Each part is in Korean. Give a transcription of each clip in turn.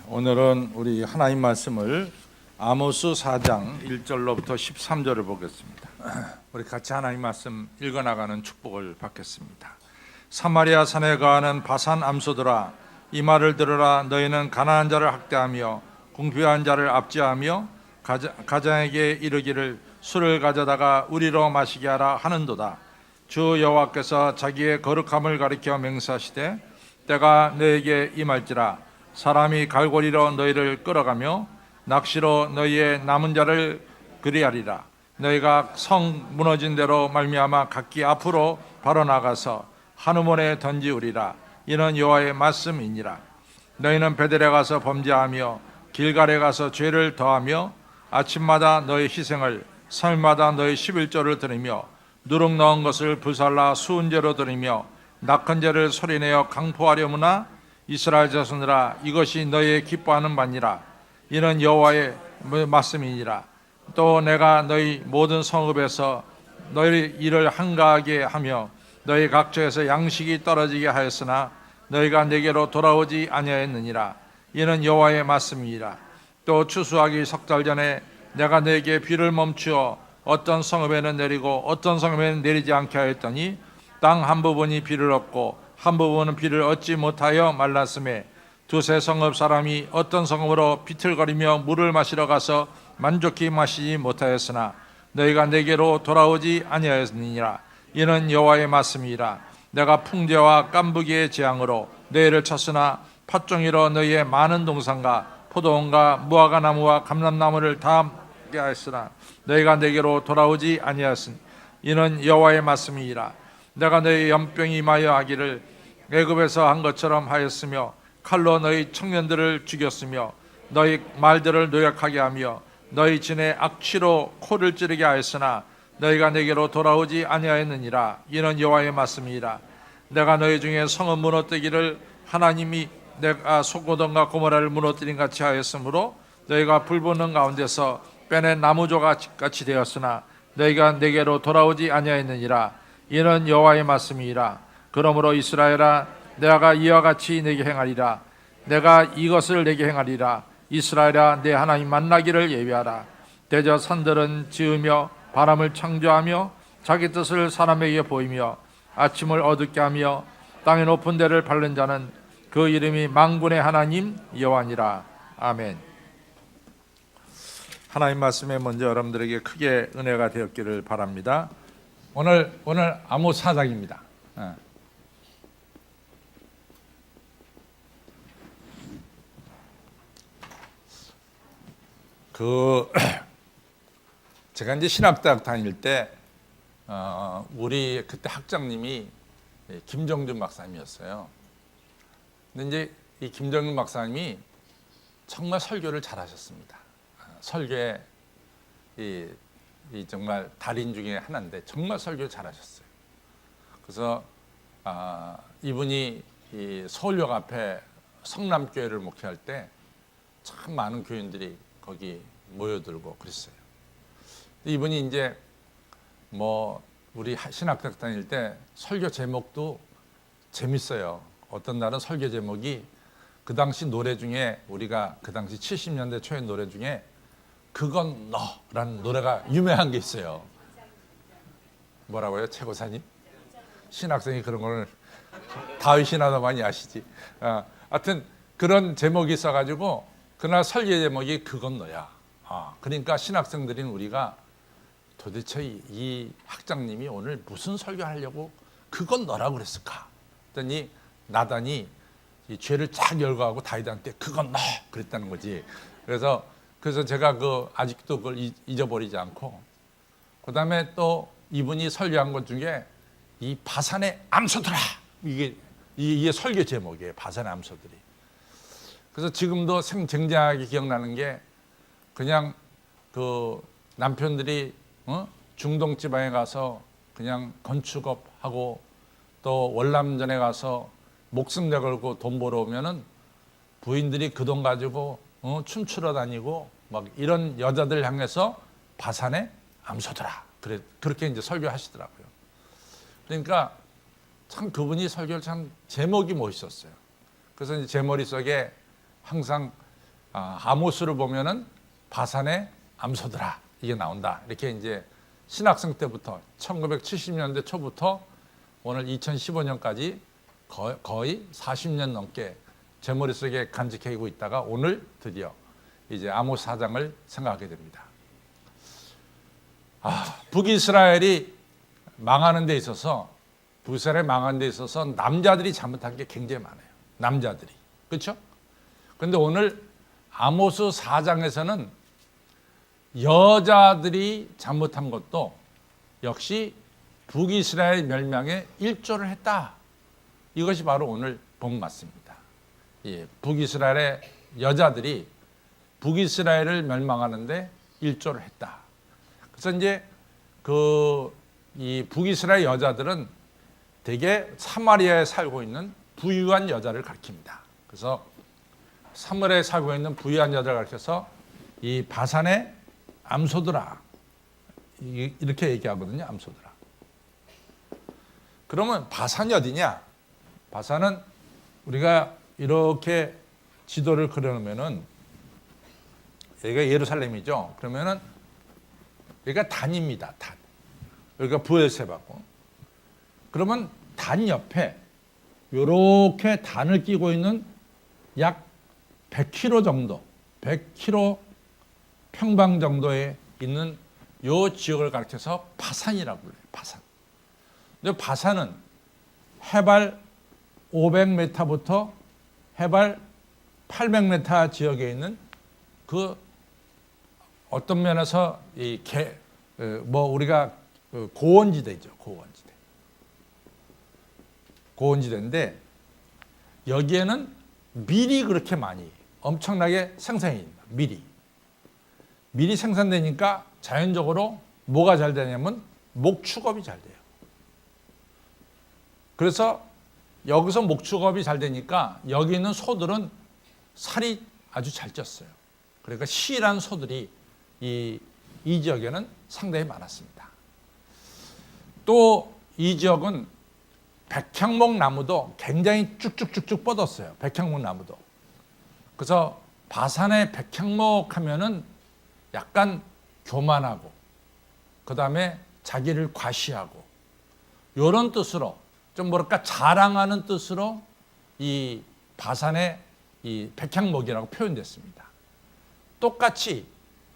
오늘은 우리 하나님 말씀을 아모스 4장 1절로부터 13절을 보겠습니다. 우리 같이 하나님 말씀 읽어나가는 축복을 받겠습니다. 사마리아 산에 거하는 바산 암소들아, 이 말을 들으라. 너희는 가난한 자를 학대하며 궁핍한 자를 압제하며 가장에게 이르기를 술을 가져다가 우리로 마시게 하라 하는도다. 주 여호와께서 자기의 거룩함을 가리켜 맹세하시되 때가 너에게 임할지라. 사람이 갈고리로 너희를 끌어가며 낚시로 너희의 남은 자를 그리하리라. 너희가 성 무너진 대로 말미암아 각기 앞으로 바로 나가서 한우몬에 던지우리라. 이는 여호와의 말씀이니라. 너희는 베델에 가서 범죄하며 길갈에 가서 죄를 더하며 아침마다 너희 희생을 사흘마다 너희 11조를 드리며 누룩 넣은 것을 불살라 수은제로 드리며 낙헌 제를 소리내어 강포하려무나. 이스라엘 자손들아, 이것이 너희의 기뻐하는 바니라. 이는 여호와의 말씀이니라. 또 내가 너희 모든 성읍에서 너희 일을 한가하게 하며 너희 각처에서 양식이 떨어지게 하였으나 너희가 내게로 돌아오지 아니하였느니라. 이는 여호와의 말씀이니라. 또 추수하기 석 달 전에 내가 너에게 비를 멈추어 어떤 성읍에는 내리고 어떤 성읍에는 내리지 않게 하였더니 땅 한 부분이 비를 얻고 한 부분은 비를 얻지 못하여 말랐음에 두세 성읍 사람이 어떤 성읍으로 비틀거리며 물을 마시러 가서 만족히 마시지 못하였으나 너희가 내게로 돌아오지 아니하였느니라. 이는 여호와의 말씀이라. 내가 풍제와 깐부기의 재앙으로 너희를 쳤으나 팥종이로 너희의 많은 동산과 포도원과 무화과 나무와 감람나무를 다 먹게 하였으나 너희가 내게로 돌아오지 아니하였으니 이는 여호와의 말씀이라. 내가 너희 연병이 임하여 하기를 애굽에서 한 것처럼 하였으며 칼로 너희 청년들을 죽였으며 너희 말들을 노력하게 하며 너희 진의 악취로 코를 찌르게 하였으나 너희가 내게로 돌아오지 아니하였느니라. 이는 여호와의 말씀이라. 내가 너희 중에 성읍 무너뜨기를 하나님이 내가 소고돔과 고모라를 무너뜨린 같이 하였으므로 너희가 불붙는 가운데서 빼낸 나무조각같이 되었으나 너희가 내게로 돌아오지 아니하였느니라. 이는 여호와의 말씀이라. 그러므로 이스라엘아, 내가 이와 같이 내게 행하리라. 내가 이것을 내게 행하리라. 이스라엘아, 내 하나님 만나기를 예비하라. 대저 산들은 지으며 바람을 창조하며 자기 뜻을 사람에게 보이며 아침을 어둡게 하며 땅의 높은 데를 밟는 자는 그 이름이 만군의 하나님 여호와니라. 아멘. 하나님 말씀에 먼저 여러분들에게 크게 은혜가 되었기를 바랍니다. 오늘 아모스 4장입니다. 제가 이제 신학대학 다닐 때 우리 그때 학장님이 김정준 박사님이었어요. 근데 이제 이 김정준 박사님이 정말 설교를 잘하셨습니다. 설교에 이 정말 달인 중에 하나인데 정말 설교 잘하셨어요. 그래서 이분이 이 서울역 앞에 성남교회를 목회할 때 참 많은 교인들이 거기 모여들고 그랬어요. 이분이 이제 뭐 우리 신학대학 다닐 때 설교 제목도 재밌어요. 어떤 날은 설교 제목이 그 당시 노래 중에 우리가 그 당시 70년대 초의 노래 중에 그건 너라는 노래가 유명한 게 있어요. 뭐라고요? 최고사님? 신학생이 그런 걸 다윗이나 많이 아시지. 하여튼 그런 제목이 있어가지고 그날 설교 제목이 그건 너야. 그러니까 신학생들인 우리가 도대체 이 학장님이 오늘 무슨 설교하려고 그건 너라고 그랬을까? 했더니 나단이 이 죄를 쫙 열거하고 다윗한테 그건 너 그랬다는 거지. 그래서 제가 아직도 그걸 잊어버리지 않고, 그 다음에 또 이분이 설교한 것 중에 이 바산의 암소들아, 이게 설교 제목이에요. 바산의 암소들이. 그래서 지금도 생생하게 기억나는 게 그냥 그 남편들이 중동 지방에 가서 그냥 건축업하고 또 월남전에 가서 목숨 내걸고 돈 벌어오면은 부인들이 그 돈 가지고 춤추러 다니고 막 이런 여자들 향해서 바산의 암소들아 그렇게 이제 설교하시더라고요. 그러니까 참 그분이 설교를 참 제목이 멋있었어요. 그래서 이제 제 머릿속에 항상 아모스를 보면은 바산의 암소들아 이게 나온다. 이렇게 이제 신학생 때부터 1970년대 초부터 오늘 2015년까지 거의 40년 넘게 제 머릿속에 간직하고 있다가 오늘 드디어 이제 아모스 4장을 생각하게 됩니다. 북이스라엘이 망하는 데 있어서 남자들이 잘못한 게 굉장히 많아요. 남자들이. 그렇죠? 그런데 오늘 아모스 4장에서는 여자들이 잘못한 것도 역시 북이스라엘 멸망에 일조를 했다. 이것이 바로 오늘 본 맞습니다. 북이스라엘의 여자들이 북이스라엘을 멸망하는데 일조를 했다. 그래서 이제 이 북이스라엘 여자들은 대개 사마리아에 살고 있는 부유한 여자를 가리킵니다. 그래서 사마리아에 살고 있는 부유한 여자를 가리켜서 이 바산의 암소들아 이렇게 얘기하거든요. 암소들아. 그러면 바산이 어디냐? 바산은 우리가 이렇게 지도를 그려놓으면은 여기가 예루살렘이죠. 그러면은 여기가 단입니다. 단. 여기가 브엘세바고. 그러면 단 옆에 이렇게 단을 끼고 있는 약 100km 정도, 100km 평방 정도에 있는 이 지역을 가리켜서 바산이라고 불러요. 바산. 근데 바산은 해발 500m부터 해발 800m 지역에 있는 그 어떤 면에서 우리가 고원지대죠. 고원지대인데 여기에는 밀이 그렇게 많이 엄청나게 생산이 됩니다. 밀이 생산되니까 자연적으로 뭐가 잘 되냐면 목축업이 잘 돼요. 그래서 여기서 목축업이 잘 되니까 여기 있는 소들은 살이 아주 잘 쪘어요. 그러니까 실한 소들이 이 지역에는 상당히 많았습니다. 또 이 지역은 백향목 나무도 굉장히 쭉쭉쭉쭉 뻗었어요. 백향목 나무도. 그래서 바산의 백향목 하면은 약간 교만하고 그 다음에 자기를 과시하고 이런 뜻으로 좀 뭐랄까 자랑하는 뜻으로 이 바산의 이 백향목이라고 표현됐습니다. 똑같이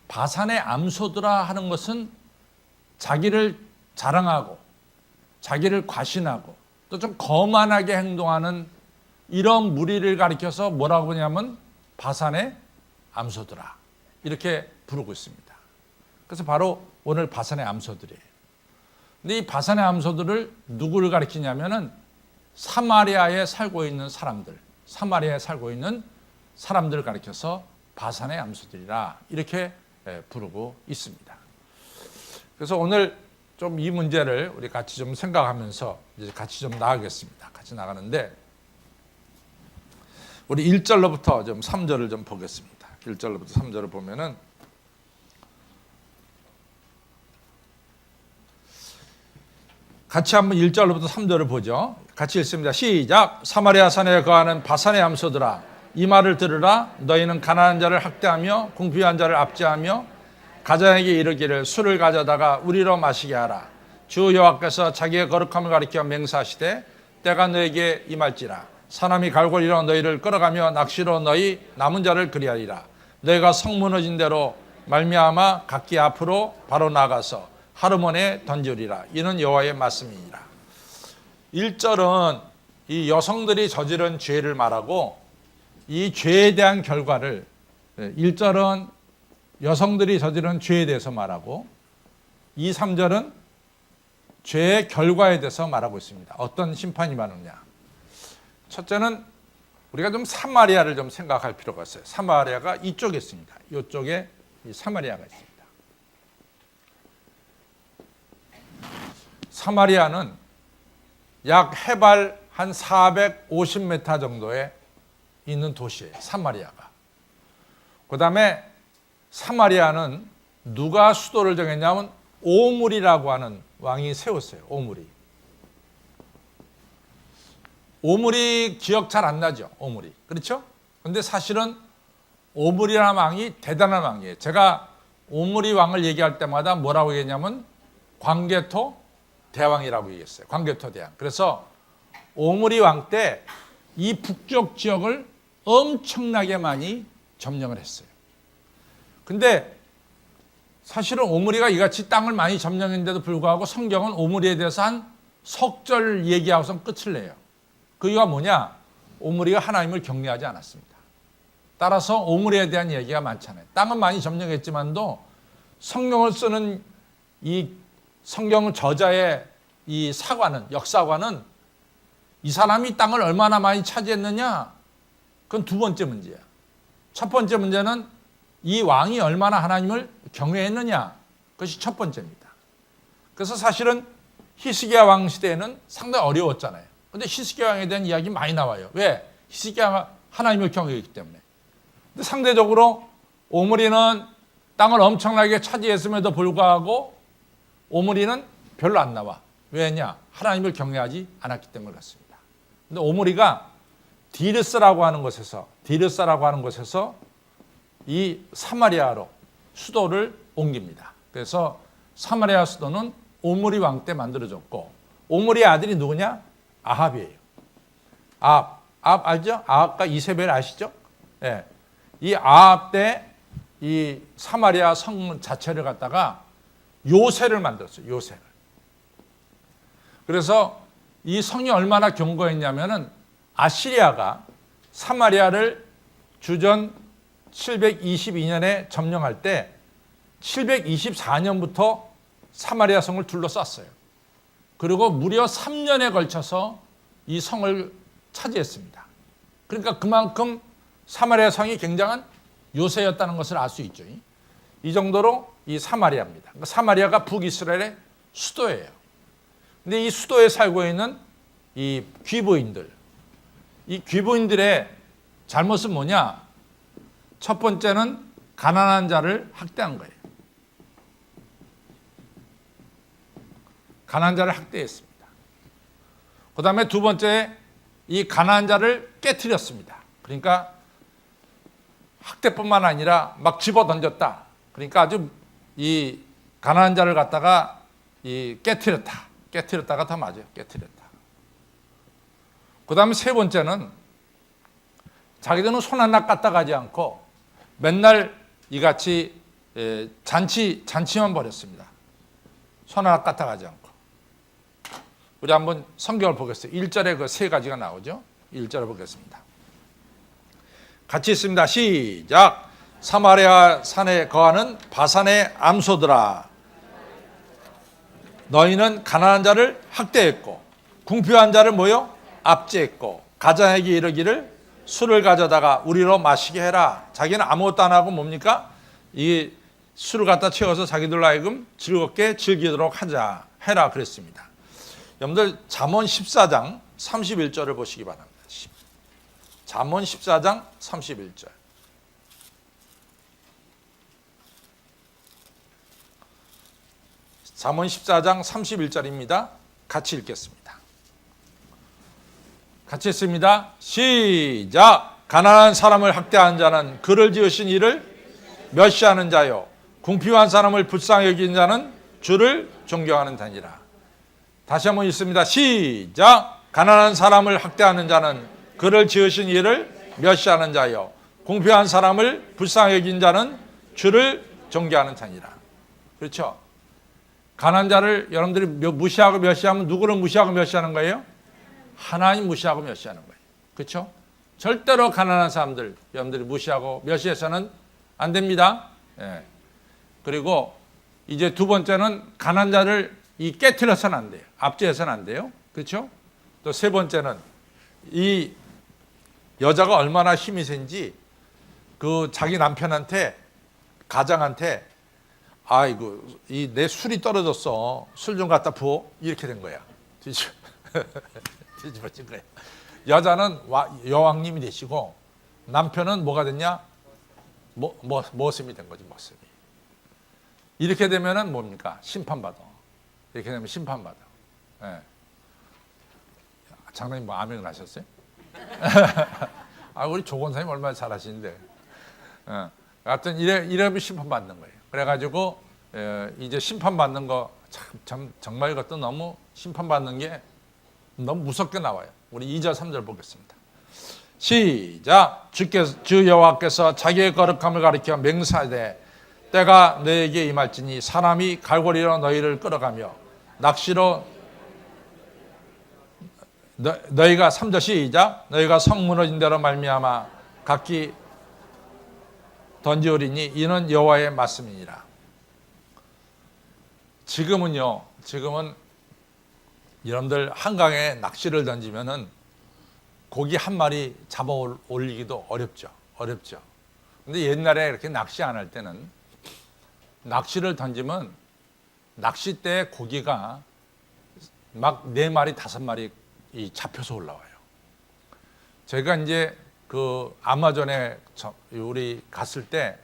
바산의 암소들아 하는 것은 자기를 자랑하고 자기를 과신하고 또 좀 거만하게 행동하는 이런 무리를 가리켜서 뭐라고 하냐면 바산의 암소들아 이렇게 부르고 있습니다. 그래서 바로 오늘 바산의 암소들이에요. 근데 이 바산의 암소들을 누구를 가리키냐면은 사마리아에 살고 있는 사람들을 가리켜서 바산의 암소들이라 이렇게 부르고 있습니다. 그래서 오늘 좀 이 문제를 우리 같이 좀 생각하면서 이제 같이 좀 나가겠습니다. 같이 나가는데 우리 1절로부터 좀 3절을 좀 보겠습니다. 1절로부터 3절을 보면은 같이 한번 1절로부터 3절을 보죠. 같이 읽습니다. 시작. 사마리아 산에 거하는 바산의 암소들아 이 말을 들으라. 너희는 가난한 자를 학대하며 궁핍한 자를 압제하며 가장에게 이르기를 술을 가져다가 우리로 마시게 하라. 주 여호와께서 자기의 거룩함을 가리켜 맹세하시되 때가 너에게 임할지라. 사람이 갈고리로 너희를 끌어가며 낚시로 너희 남은 자를 그리하리라. 너희가 성 무너진 대로 말미암아 각기 앞으로 바로 나가서 하르몬에 던지리라. 이는 여호와의 말씀이니라. 1절은 이 여성들이 저지른 죄를 말하고 이 죄에 대한 결과를 1절은 여성들이 저지른 죄에 대해서 말하고 2, 3절은 죄의 결과에 대해서 말하고 있습니다. 어떤 심판이 많으냐. 첫째는 우리가 좀 사마리아를 좀 생각할 필요가 있어요. 사마리아가 이쪽에 있습니다. 이쪽에 이 사마리아가 있습니다. 사마리아는 약 해발 한 450m 정도에 있는 도시예요. 사마리아가. 그 다음에 사마리아는 누가 수도를 정했냐면 오므리라고 하는 왕이 세웠어요. 오므리 기억 잘 안 나죠? 오므리. 그렇죠? 근데 사실은 오므리라는 왕이 대단한 왕이에요. 제가 오므리 왕을 얘기할 때마다 뭐라고 얘기했냐면 광개토 대왕이라고 얘기했어요. 광개토 대왕. 그래서 오므리 왕 때 이 북쪽 지역을 엄청나게 많이 점령을 했어요. 근데 사실은 오므리가 이같이 땅을 많이 점령했는데도 불구하고 성경은 오므리에 대해서 한 석절 얘기하고선 끝을 내요. 그 이유가 뭐냐? 오므리가 하나님을 경외하지 않았습니다. 따라서 오므리에 대한 얘기가 많잖아요. 땅은 많이 점령했지만도 성경을 쓰는 이 성경 저자의 이 사관은, 역사관은 이 사람이 땅을 얼마나 많이 차지했느냐? 그건 두 번째 문제야. 첫 번째 문제는 이 왕이 얼마나 하나님을 경외했느냐? 그것이 첫 번째입니다. 그래서 사실은 히스기야 왕 시대에는 상당히 어려웠잖아요. 그런데 히스기야 왕에 대한 이야기 많이 나와요. 왜? 히스기야가 하나님을 경외했기 때문에. 근데 상대적으로 오므리는 땅을 엄청나게 차지했음에도 불구하고 오므리는 별로 안 나와. 왜냐? 하나님을 경외하지 않았기 때문에 그렇습니다. 근데 오므리가 디르스라고 하는 곳에서 이 사마리아로 수도를 옮깁니다. 그래서 사마리아 수도는 오므리 왕 때 만들어졌고, 오므리의 아들이 누구냐? 아합이에요. 아합 알죠? 아합과 이세벨 아시죠? 예. 이 아합 때 이 사마리아 성 자체를 갖다가 요새를 만들었어요. 요새를. 그래서 이 성이 얼마나 견고했냐면은 아시리아가 사마리아를 주전 722년에 점령할 때 724년부터 사마리아 성을 둘러쌌어요. 그리고 무려 3년에 걸쳐서 이 성을 차지했습니다. 그러니까 그만큼 사마리아 성이 굉장한 요새였다는 것을 알 수 있죠. 이 정도로 이 사마리아입니다. 그러니까 사마리아가 북이스라엘의 수도예요. 근데 이 수도에 살고 있는 이 귀부인들, 이 귀부인들의 잘못은 뭐냐? 첫 번째는 가난한 자를 학대한 거예요. 가난한 자를 학대했습니다. 그 다음에 두 번째, 이 가난한 자를 깨트렸습니다. 그러니까 학대뿐만 아니라 막 집어 던졌다. 그러니까 아주 이 가난한 자를 갖다가 이 깨트렸다가 더 맞아요. 깨트렸다. 그 다음에 세 번째는 자기들은 손 하나 까딱 하지 않고 맨날 이같이 잔치만 벌였습니다. 손 하나 까딱 하지 않고. 우리 한번 성경을 보겠어요. 1절에 그 세 가지가 나오죠. 1절을 보겠습니다. 같이 있습니다. 시작. 사마리아 산에 거하는 바산의 암소들아, 너희는 가난한 자를 학대했고 궁핍한 자를 뭐요? 압제했고 가장에게 이르기를 술을 가져다가 우리로 마시게 해라. 자기는 아무것도 안 하고 뭡니까? 이 술을 갖다 채워서 자기들로 하여금 즐겁게 즐기도록 하자 해라 그랬습니다. 여러분들 잠언 14장 31절을 보시기 바랍니다. 잠언 14장 31절. 잠언 14장 31절입니다. 같이 읽겠습니다. 같이 읽습니다. 시작. 가난한 사람을 학대한 자는 그를 지으신 이를 멸시하는 자요, 궁핍한 사람을 불쌍히 여기는 자는 주를 존경하는 자니라. 다시 한번 읽습니다. 시작. 가난한 사람을 학대하는 자는 그를 지으신 이를 멸시하는 자요, 궁핍한 사람을 불쌍히 여긴 자는 주를 존경하는 자니라. 그렇죠? 가난한 자를 여러분들이 무시하고 멸시하면 누구를 무시하고 멸시하는 거예요? 하나님 무시하고 멸시하는 거예요. 그렇죠? 절대로 가난한 사람들 여러분들이 무시하고 멸시해서는 안 됩니다. 예. 그리고 이제 두 번째는 가난한 자를 깨트려서는 안 돼요. 압제해서는 안 돼요. 그렇죠? 또 세 번째는 이 여자가 얼마나 힘이 센지 그 자기 남편한테, 가장한테, 아이고 이 내 술이 떨어졌어, 술 좀 갖다 부어, 이렇게 된 거야. 뒤집어진 거야. 여자는 여왕님이 되시고 남편은 뭐가 됐냐? 머슴이 된 거지. 머슴이. 이렇게 되면은 뭡니까? 심판받아. 이렇게 되면 심판받아. 예. 장로님 뭐 아멘 하셨어요? 아, 우리 조 권사님 얼마나 잘하시는데. 하여튼 이래 심판받는 거예요. 그래가지고 이제 심판받는 거 참 정말 이것도 너무 심판받는 게 너무 무섭게 나와요. 우리 2절 3절 보겠습니다. 시작. 주 여호와께서 자기의 거룩함을 가리켜 맹세하되 때가 너에게 임할지니 사람이 갈고리로 너희를 끌어가며 낚시로 너희가 3절 시작. 너희가 성 무너진 대로 말미암아 각기 던지오리니 이는 여호와의 말씀이니라. 지금은 여러분들 한강에 낚시를 던지면은 고기 한 마리 잡아 올리기도 어렵죠. 근데 옛날에 이렇게 낚시 안 할 때는 낚시를 던지면 낚싯대에 고기가 막 4마리, 5마리 잡혀서 올라와요. 제가 이제 그 아마존에 우리 갔을 때,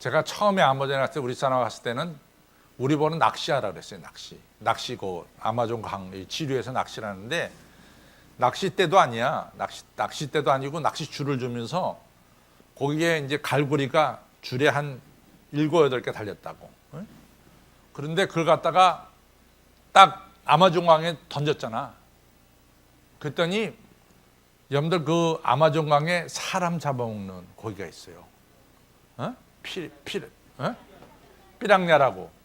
제가 처음에 아마존에 갔을 때 우리 사람 갔을 때는 우리 보는 낚시하라 그랬어요. 낚시 그 아마존 강 지류에서 낚시를 하는데 낚싯대도 아니야. 낚싯대도 아니고 낚시줄을 주면서 거기에 이제 갈고리가 줄에 한 7, 8개 달렸다고. 그런데 그걸 갖다가 딱 아마존 강에 던졌잖아. 그랬더니 여러분들 그 아마존 강에 사람 잡아먹는 고기가 있어요.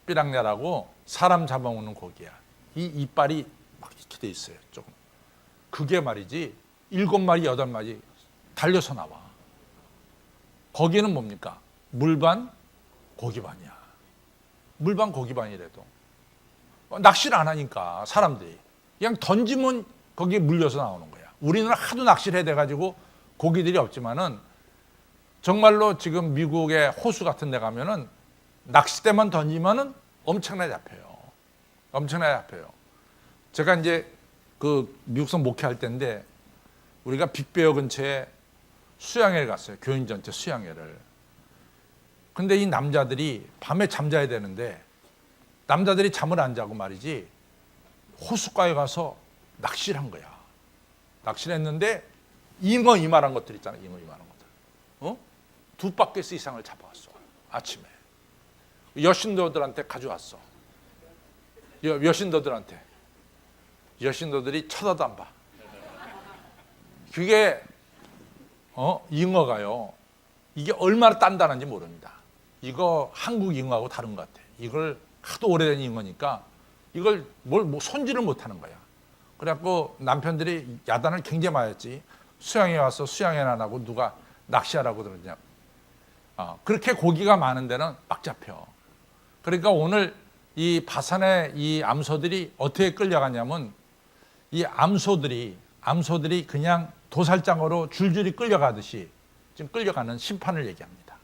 삐랑냐라고 사람 잡아먹는 고기야. 이 이빨이 막 이렇게 돼 있어요. 조금. 그게 말이지 7마리, 8마리 달려서 나와. 거기는 뭡니까? 물반, 고기반이야. 물반, 고기반이라도 낚시를 안 하니까 사람들이 그냥 던지면 거기에 물려서 나오는 거야. 우리는 하도 낚시를 해야 돼가지고 고기들이 없지만은 정말로 지금 미국의 호수 같은 데 가면은 낚싯대만 던지면은 엄청나게 잡혀요. 제가 이제 그 미국서 목회할 때인데 우리가 빅베어 근처에 수양회를 갔어요. 교인 전체 수양회를. 근데 이 남자들이 밤에 잠자야 되는데 남자들이 잠을 안 자고 말이지 호숫가에 가서 낚시를 한 거야. 낚시를 했는데 잉어 이만한 것들 있잖아. 잉어 이만한 것들. 2바퀴스 이상을 잡아왔어. 아침에. 여신도들한테 가져왔어. 여신도들이 쳐다도 안 봐. 그게 잉어가요. 이게 얼마나 단단한지 모릅니다. 이거 한국 잉어하고 다른 것 같아. 이걸 하도 오래된 잉어니까 이걸 뭐 손질을 못 하는 거야. 그래갖고 남편들이 야단을 굉장히 많이 했지. 수양에 와서 수양회는 안 하고 누가 낚시하라고 그러냐. 그렇게 고기가 많은 데는 막 잡혀. 그러니까 오늘 이 바산의 이 암소들이 어떻게 끌려가냐면 이 암소들이 그냥 도살장으로 줄줄이 끌려가듯이 지금 끌려가는 심판을 얘기합니다.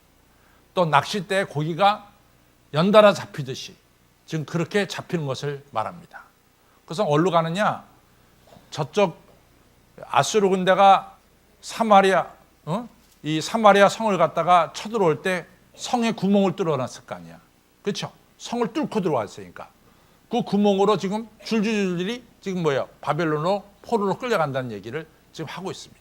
또 낚싯대에 고기가 연달아 잡히듯이 지금 그렇게 잡히는 것을 말합니다. 그래서 어디로 가느냐? 저쪽 아수르 군대가 이 사마리아 성을 갖다가 쳐들어올 때 성에 구멍을 뚫어놨을 거 아니야. 그렇죠? 성을 뚫고 들어왔으니까 그 구멍으로 지금 줄줄이 지금 바벨론으로 포로로 끌려간다는 얘기를 지금 하고 있습니다.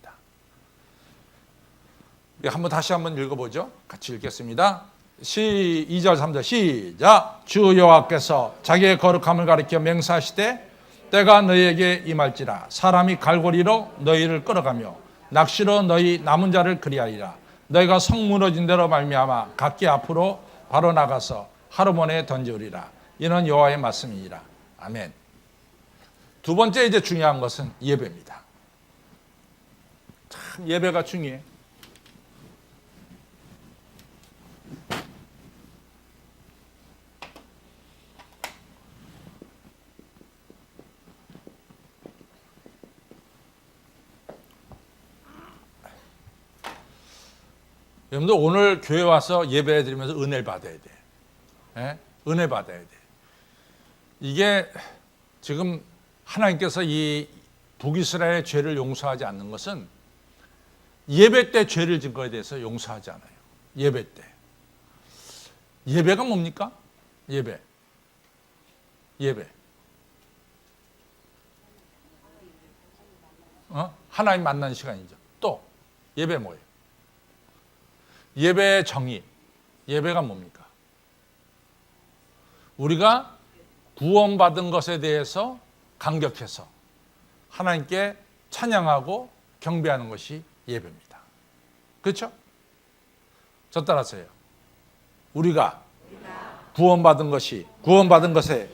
다시 한번 읽어보죠. 같이 읽겠습니다. 2절 3절 시작. 주 여호와께서 자기의 거룩함을 가리켜 맹세하시되 때가 너희에게 임할지라 사람이 갈고리로 너희를 끌어가며 낚시로 너희 남은 자를 그리하리라. 너희가 성 무너진 대로 말미암아 각기 앞으로 바로 나가서 하루몬에 던지우리라. 이는 여호와의 말씀이니라. 아멘. 두 번째 이제 중요한 것은 예배입니다. 참 예배가 중요해. 여러분들 오늘 교회 와서 예배 드리면서 은혜를 받아야 돼. 은혜 받아야 돼. 이게 지금 하나님께서 이 북이스라엘의 죄를 용서하지 않는 것은 예배 때 죄를 진 거에 대해서 용서하지 않아요. 예배 때. 예배가 뭡니까? 예배. 하나님 만나는 시간이죠. 또 예배 뭐예요? 예배의 정의, 예배가 뭡니까? 우리가 구원받은 것에 대해서 감격해서 하나님께 찬양하고 경배하는 것이 예배입니다. 그렇죠? 저 따라서요. 우리가 구원받은 것에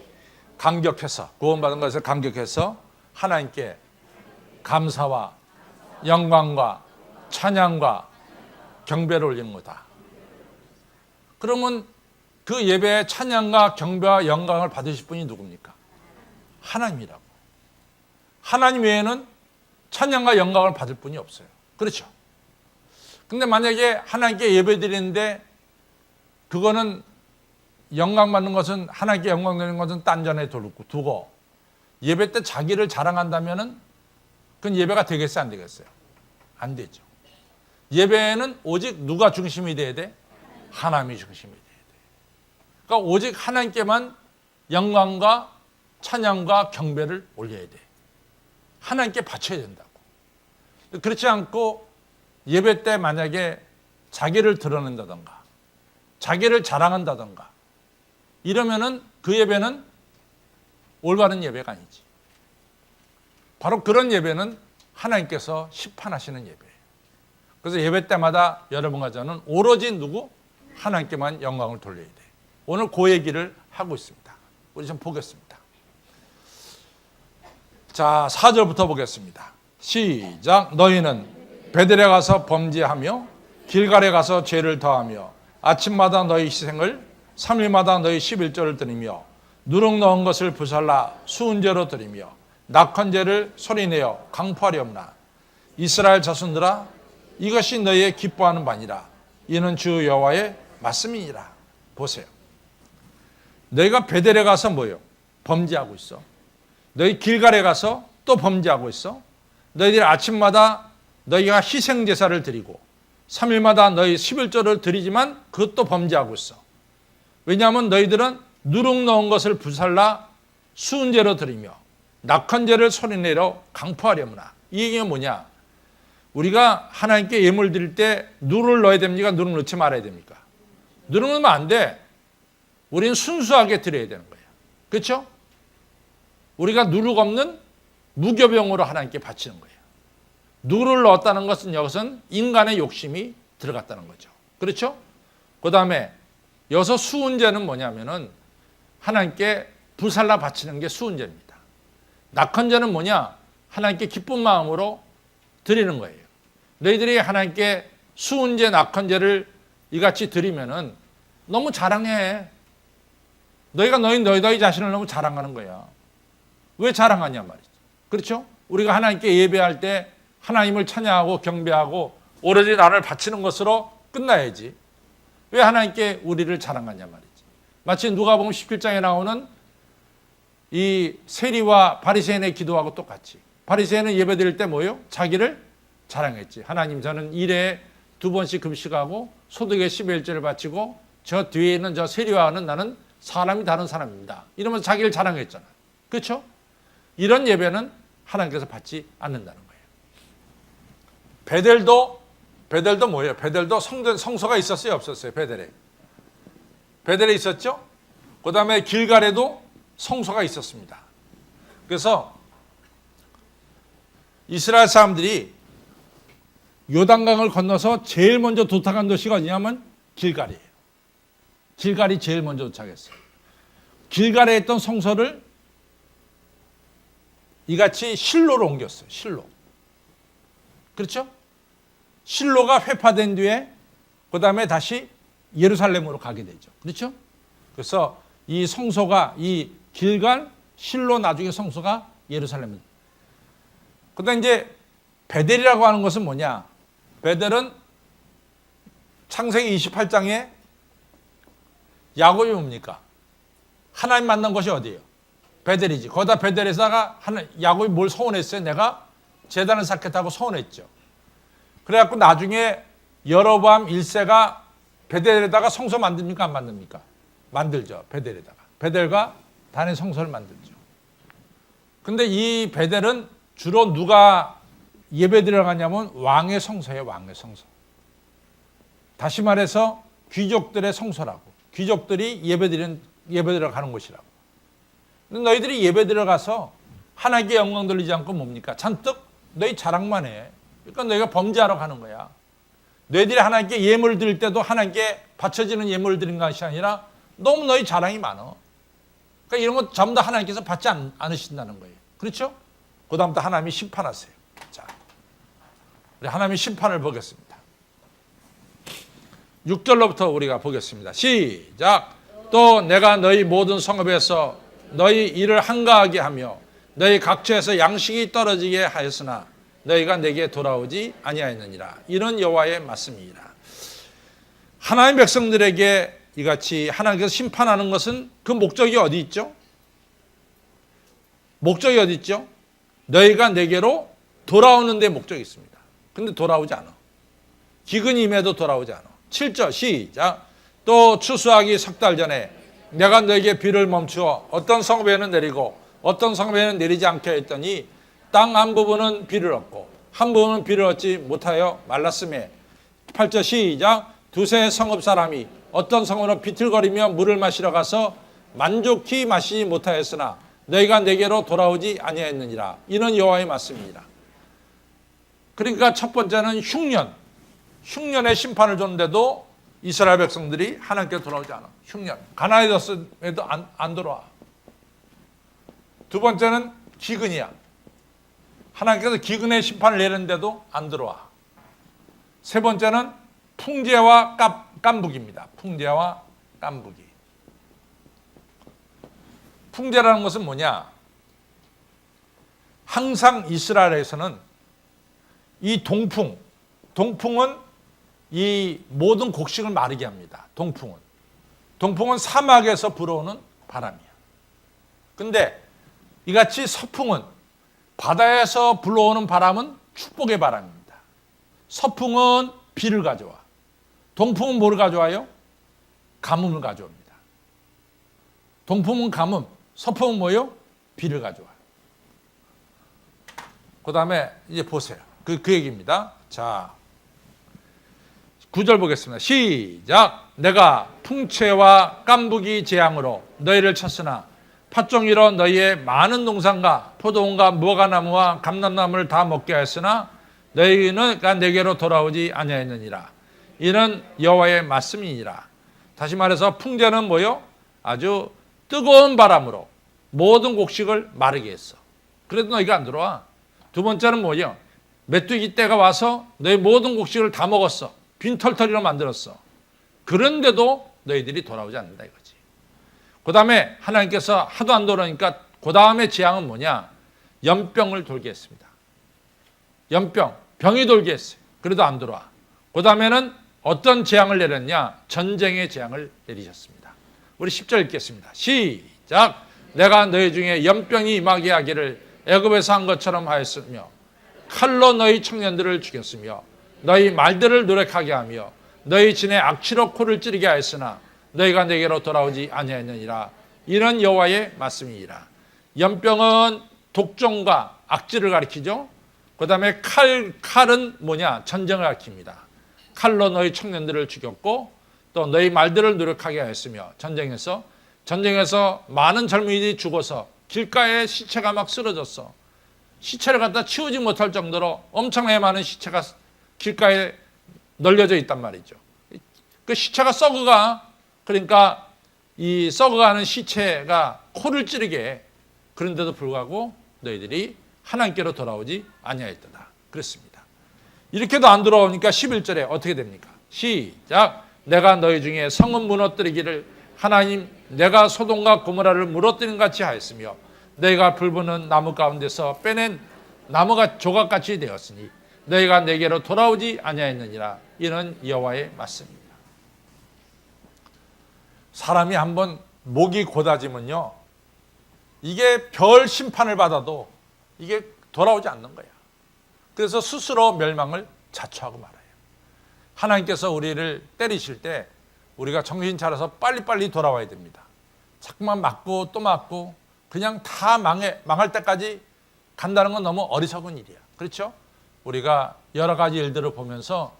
감격해서 하나님께 감사와 영광과 찬양과 경배를 올리는 거다. 그러면 그 예배의 찬양과 경배와 영광을 받으실 분이 누굽니까? 하나님이라고. 하나님 외에는 찬양과 영광을 받을 분이 없어요. 그렇죠? 근데 만약에 하나님께 예배 드리는데 그거는 영광 받는 것은, 하나님께 영광 드리는 것은 딴전에 두고 예배 때 자기를 자랑한다면은 그건 예배가 되겠어요, 안 되겠어요? 안 되죠. 예배에는 오직 누가 중심이 돼야 돼? 하나님이 중심이 돼야 돼. 그러니까 오직 하나님께만 영광과 찬양과 경배를 올려야 돼. 하나님께 바쳐야 된다고. 그렇지 않고 예배 때 만약에 자기를 드러낸다던가 자기를 자랑한다던가 이러면은 그 예배는 올바른 예배가 아니지. 바로 그런 예배는 하나님께서 심판하시는 예배예요. 그래서 예배 때마다 여러분과 저는 오로지 누구? 하나님께만 영광을 돌려야 돼. 오늘 그 얘기를 하고 있습니다. 우리 좀 보겠습니다. 자, 4절부터 보겠습니다. 시작. 너희는 베델에 가서 범죄하며 길갈에 가서 죄를 더하며 아침마다 너희 희생을 3일마다 너희 11조를 드리며 누룩 넣은 것을 부살라 수은제로 드리며 낙헌제를 소리내어 강포하려무나 이스라엘 자손들아 이것이 너희의 기뻐하는 바니라. 이는 주 여호와의 말씀이니라. 보세요. 너희가 베델에 가서 뭐요? 범죄하고 있어. 너희 길갈에 가서 또 범죄하고 있어. 너희들이 아침마다 너희가 희생제사를 드리고 3일마다 너희 11조를 드리지만 그것도 범죄하고 있어. 왜냐하면 너희들은 누룩 넣은 것을 부살라 수은제로 드리며 낙헌제를 소리내러 강포하려무나. 이 얘기가 뭐냐? 우리가 하나님께 예물 드릴 때 누룩을 넣어야 됩니까? 누룩 넣지 말아야 됩니까? 누룩 넣으면 안 돼. 우리는 순수하게 드려야 되는 거예요. 그렇죠? 우리가 누룩 없는 무교병으로 하나님께 바치는 거예요. 누룩을 넣었다는 것은 여기서는 인간의 욕심이 들어갔다는 거죠. 그렇죠? 그 다음에 여기서 수은제는 뭐냐면은 하나님께 부살라 바치는 게 수은제입니다. 낙헌제는 뭐냐? 하나님께 기쁜 마음으로 드리는 거예요. 너희들이 하나님께 수은제, 낙헌제를 이같이 드리면은 너무 자랑해. 너희가 너희 자신을 너무 자랑하는 거야. 왜 자랑하냐 말이죠. 그렇죠? 우리가 하나님께 예배할 때 하나님을 찬양하고 경배하고 오로지 나를 바치는 것으로 끝나야지. 왜 하나님께 우리를 자랑하냐 말이지. 마치 누가복음 17장에 나오는 이 세리와 바리새인의 기도하고 똑같이. 바리새인은 예배드릴 때 뭐예요? 자기를 자랑했지. 하나님, 저는 일에 2번씩 금식하고 소득의 11조를 바치고 저 뒤에 있는 저 세리와는 나는 사람이 다른 사람입니다. 이러면서 자기를 자랑했잖아요. 그렇죠? 이런 예배는 하나님께서 받지 않는다는 거예요. 베델도 뭐예요? 베델도 성소가 있었어요? 없었어요? 베델에 있었죠? 그 다음에 길갈에도 성소가 있었습니다. 그래서 이스라엘 사람들이 요단강을 건너서 제일 먼저 도착한 도시가 어디냐면 길갈이에요. 길갈이 제일 먼저 도착했어요. 길갈에 있던 성소를 이같이 실로로 옮겼어요. 실로. 그렇죠? 실로가 회파된 뒤에 그 다음에 다시 예루살렘으로 가게 되죠. 그렇죠? 그래서 이 성소가 이 길갈, 실로 나중에 성소가 예루살렘입니다. 그다음 이제 베델이라고 하는 것은 뭐냐? 베델은 창세기 28장에 야곱이 뭡니까? 하나님 만난 것이 어디예요? 베델이지. 거기다 베델에다가 야곱이 뭘 소원했어요? 내가 제단을 쌓겠다고 소원했죠. 그래갖고 나중에 여로보암 1세가 베델에다가 성소 만듭니까? 안 만듭니까? 만들죠. 베델에다가. 베델과 단의 성소를 만들죠. 근데 이 베델은 주로 누가 예배 드리러 가냐면 왕의 성소예요. 왕의 성소. 다시 말해서 귀족들의 성소라고. 귀족들이 예배드려 가는 곳이라고. 근데 너희들이 예배드려 가서 하나님께 영광 돌리지 않고 뭡니까? 잔뜩 너희 자랑만 해. 그러니까 너희가 범죄하러 가는 거야. 너희들이 하나님께 예물을 드릴 때도 하나님께 바쳐지는 예물을 드린 것이 아니라 너무 너희 자랑이 많어. 그러니까 이런 것 전부 다 하나님께서 받지 않으신다는 거예요. 그렇죠? 그 다음부터 하나님이 심판하세요. 자, 우리 하나님의 심판을 보겠습니다. 6절로부터 우리가 보겠습니다. 시작. 또 내가 너희 모든 성읍에서 너희 일을 한가하게 하며 너희 각처에서 양식이 떨어지게 하였으나 너희가 내게 돌아오지 아니하였느니라. 이런 여호와의 말씀이니라. 하나님의 백성들에게 이같이 하나님께서 심판하는 것은 그 목적이 어디 있죠? 목적이 어디 있죠? 너희가 내게로 돌아오는 데 목적이 있습니다. 근데 돌아오지 않아. 기근이 임해도 돌아오지 않아. 7절 시작. 또 추수하기 석 달 전에 내가 너에게 비를 멈추어 어떤 성읍에는 내리고 어떤 성읍에는 내리지 않게 했더니 땅 한 부분은 비를 얻고 한 부분은 비를 얻지 못하여 말랐음에 8절 시작. 두세 성읍 사람이 어떤 성으로 비틀거리며 물을 마시러 가서 만족히 마시지 못하였으나 너희가 내게로 돌아오지 아니하였느니라. 이는 여호와의 말씀이니라. 그러니까 첫 번째는 흉년의 심판을 줬는데도 이스라엘 백성들이 하나님께 돌아오지 않아. 흉년. 가나안에 뒀음에도 안 돌아와. 두 번째는 기근이야. 하나님께서 기근의 심판을 내렸는데도 안 들어와. 세 번째는 풍재와 깐부기입니다. 풍재와 깐부기. 풍재라는 것은 뭐냐? 항상 이스라엘에서는 이 동풍은 이 모든 곡식을 마르게 합니다. 동풍은 사막에서 불어오는 바람이야. 근데 이같이 서풍은 바다에서 불어오는 바람은 축복의 바람입니다. 서풍은 비를 가져와. 동풍은 뭐를 가져와요? 가뭄을 가져옵니다. 동풍은 가뭄, 서풍은 뭐요? 비를 가져와요. 그 다음에 이제 보세요. 그 얘기입니다. 자, 9절 보겠습니다. 시작. 내가 풍채와 깐부기 재앙으로 너희를 쳤으나 팥종이로 너희의 많은 농산과 포도원과 무화과나무와 감람나무를 다 먹게 하였으나 너희는 내게로 돌아오지 아니하였느니라. 이는 여호와의 말씀이니라. 다시 말해서 풍재는 뭐요? 아주 뜨거운 바람으로 모든 곡식을 마르게 했어. 그래도 너희가 안 들어와. 두 번째는 뭐요? 메뚜기 떼가 와서 너희 모든 곡식을 다 먹었어. 빈털터리로 만들었어. 그런데도 너희들이 돌아오지 않는다 이거지. 그 다음에 하나님께서 하도 안 돌아오니까 그 다음에 재앙은 뭐냐? 연병을 돌게 했습니다. 병이 돌게 했어요. 그래도 안 돌아와. 그 다음에는 어떤 재앙을 내렸냐? 전쟁의 재앙을 내리셨습니다. 우리 10절 읽겠습니다. 시작. 내가 너희 중에 연병이 임하게 하기를 애굽에서 한 것처럼 하였으며 칼로 너희 청년들을 죽였으며 너희 말들을 노력하게 하며 너희 진의 악취로 코를 찌르게 하였으나 너희가 내게로 돌아오지 아니하였느니라. 이는 여호와의 말씀이니라. 연병은 독종과 악질을 가리키죠. 그 다음에 칼은 뭐냐? 전쟁을 가리킵니다. 칼로 너희 청년들을 죽였고 또 너희 말들을 노력하게 하였으며 전쟁에서 많은 젊은이들이 죽어서 길가에 시체가 막 쓰러졌어. 시체를 갖다 치우지 못할 정도로 엄청나게 많은 시체가 길가에 널려져 있단 말이죠. 그 시체가 썩어가. 그러니까 이 썩어가는 시체가 코를 찌르게 해. 그런데도 불구하고 너희들이 하나님께로 돌아오지 아니하였다. 그랬습니다. 이렇게도 안 돌아오니까 11절에 어떻게 됩니까? 시작. 내가 너희 중에 성읍 무너뜨리기를 하나님 내가 소돔과 고모라를 무너뜨린 같이 하였으며 너희가 불붙는 나무 가운데서 빼낸 나무가 조각같이 되었으니 너희가 내게로 돌아오지 아니하였느니라. 이는 여호와의 말씀입니다. 사람이 한번 목이 곧아지면요, 이게 별 심판을 받아도 이게 돌아오지 않는 거야. 그래서 스스로 멸망을 자초하고 말아요. 하나님께서 우리를 때리실 때 우리가 정신 차려서 빨리빨리 돌아와야 됩니다. 자꾸만 맞고 또 맞고 그냥 다 망할 때까지 간다는 건 너무 어리석은 일이야. 그렇죠? 우리가 여러 가지 일들을 보면서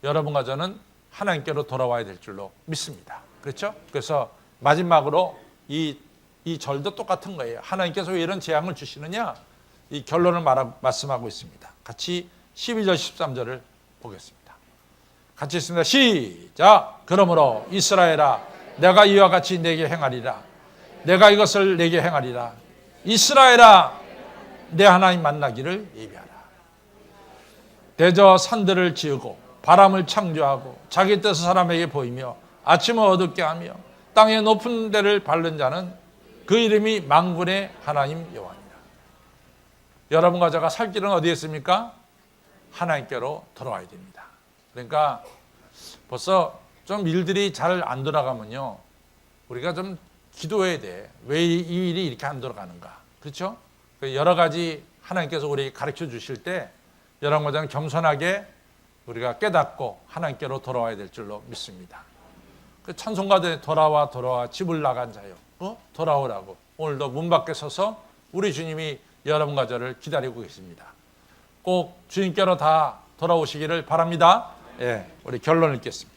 여러분과 저는 하나님께로 돌아와야 될 줄로 믿습니다. 그렇죠? 그래서 마지막으로 이 절도 똑같은 거예요. 하나님께서 왜 이런 재앙을 주시느냐? 이 결론을 말씀하고 있습니다. 같이 12절 13절을 보겠습니다. 같이 있습니다. 시작. 그러므로 이스라엘아, 내가 이와 같이 내게 행하리라. 내가 이것을 내게 행하리라. 이스라엘아, 내 하나님 만나기를 예비하라. 대저 산들을 지으고 바람을 창조하고 자기 뜻을 사람에게 보이며 아침을 어둡게 하며 땅의 높은 데를 밟는 자는 그 이름이 만군의 하나님 여호와니라. 여러분과 제가 살 길은 어디에 있습니까? 하나님께로 돌아와야 됩니다. 그러니까 벌써 좀 일들이 잘 안 돌아가면요, 우리가 좀 기도해야 돼. 왜 이 일이 이렇게 안 돌아가는가? 그렇죠? 여러 가지 하나님께서 우리에게 가르쳐 주실 때 여러분과 저는 겸손하게 우리가 깨닫고 하나님께로 돌아와야 될 줄로 믿습니다. 그 찬송가들에 돌아와 집을 나간 자요, 돌아오라고 오늘도 문 밖에 서서 우리 주님이 여러분과 저를 기다리고 계십니다. 꼭 주님께로 다 돌아오시기를 바랍니다. 예, 우리 결론을 읽겠습니다.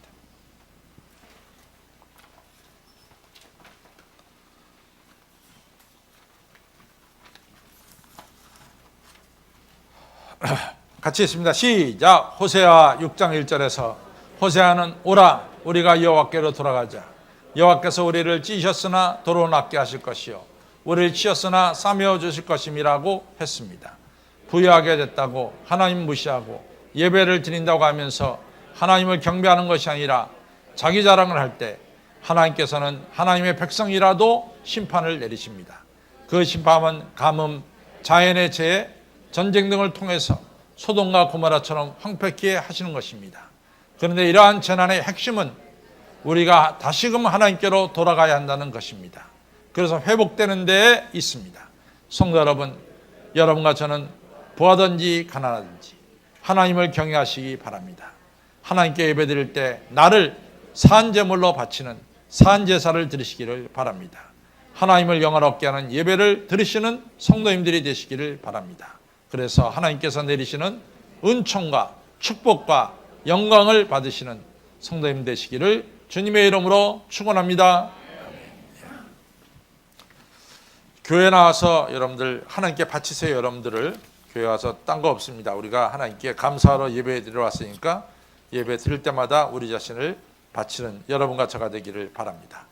같이 있습니다. 시작. 호세아 6장 1절에서 호세아는 오라, 우리가 여호와께로 돌아가자. 여호와께서 우리를 찌셨으나 도로 낫게 하실 것이요 우리를 치셨으나 싸매어 주실 것임이라고 했습니다. 부유하게 됐다고 하나님 무시하고 예배를 드린다고 하면서 하나님을 경배하는 것이 아니라 자기 자랑을 할 때 하나님께서는 하나님의 백성이라도 심판을 내리십니다. 그 심판은 가뭄, 자연의 재해, 전쟁 등을 통해서 소돔과 고모라처럼 황폐케 하시는 것입니다. 그런데 이러한 재난의 핵심은 우리가 다시금 하나님께로 돌아가야 한다는 것입니다. 그래서 회복되는 데에 있습니다. 성도 여러분, 여러분과 저는 부하든지 가난하든지 하나님을 경외하시기 바랍니다. 하나님께 예배드릴 때 나를 산제물로 바치는 산제사를 드리시기를 바랍니다. 하나님을 영화롭게 하는 예배를 드리시는 성도님들이 되시기를 바랍니다. 그래서 하나님께서 내리시는 은총과 축복과 영광을 받으시는 성도님 되시기를 주님의 이름으로 축원합니다. 교회 나와서 여러분들 하나님께 바치세요. 여러분들을 교회 와서 딴 거 없습니다. 우리가 하나님께 감사하러 예배 드리러 왔으니까 예배 드릴 때마다 우리 자신을 바치는 여러분과 저가 되기를 바랍니다.